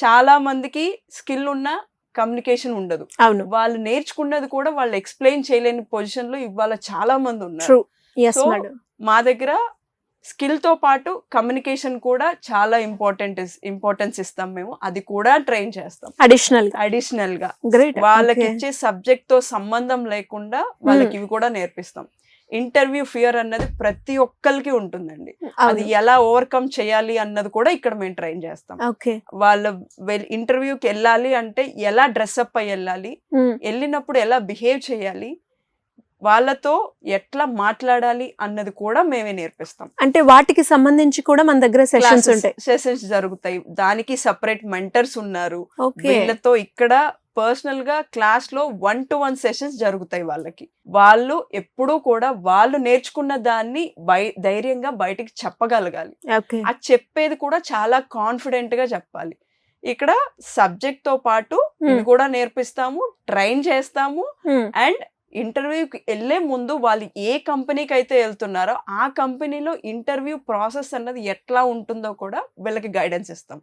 చాలా మందికి స్కిల్ ఉన్న కమ్యూనికేషన్ ఉండదు. అవును, వాళ్ళు నేర్చుకున్నది కూడా వాళ్ళు ఎక్స్ప్లెయిన్ చేయలేని పొజిషన్ లో ఇవాళ చాలా మంది ఉన్నారు. ట్రూ. Yes So, madam. మా దగ్గర స్కిల్ తో పాటు కమ్యూనికేషన్ కూడా చాలా ఇంపార్టెన్స్ ఇస్తాం మేము. అది కూడా ట్రైన్ చేస్తాం అడిషనల్ గా. గ్రేట్. వాళ్ళకి ఇచ్చే సబ్జెక్ట్ తో సంబంధం లేకుండా వాళ్ళకి ఇవి కూడా నేర్పిస్తాం. ఇంటర్వ్యూ ఫియర్ అన్నది ప్రతి ఒక్కరికి ఉంటుందండి. అది ఎలా ఓవర్కమ్ చేయాలి అన్నది కూడా ఇక్కడ మేము ట్రైన్ చేస్తాం. వాళ్ళ ఇంటర్వ్యూకి వెళ్ళాలి అంటే ఎలా డ్రెస్అప్ అయ్యి వెళ్ళాలి, వెళ్ళినప్పుడు ఎలా బిహేవ్ చేయాలి, వాళ్ళతో ఎట్లా మాట్లాడాలి అన్నది కూడా మేమే నేర్పిస్తాం. అంటే వాటికి సంబంధించి కూడా మన దగ్గర సెషన్స్ ఉంటాయి, సెషన్స్ జరుగుతాయి. దానికి సపరేట్ మెంటర్స్ ఉన్నారు. వీళ్ళతో ఇక్కడ పర్సనల్ గా క్లాస్ లో 1-to-1 సెషన్స్ జరుగుతాయి. వాళ్ళకి వాళ్ళు ఎప్పుడూ కూడా వాళ్ళు నేర్చుకున్న దాన్ని ధైర్యంగా బయటికి చెప్పగలగాలి. అది చెప్పేది కూడా చాలా కాన్ఫిడెంట్ గా చెప్పాలి. ఇక్కడ సబ్జెక్ట్ తో పాటు ఇవి కూడా నేర్పిస్తాము, ట్రైన్ చేస్తాము. అండ్ ఇంటర్వ్యూకి వెళ్లే ముందు వాళ్ళు ఏ కంపెనీకి అయితే వెళ్తున్నారో ఆ కంపెనీలో ఇంటర్వ్యూ ప్రాసెస్ అన్నది ఎట్లా ఉంటుందో కూడా వీళ్ళకి గైడెన్స్ ఇస్తాం.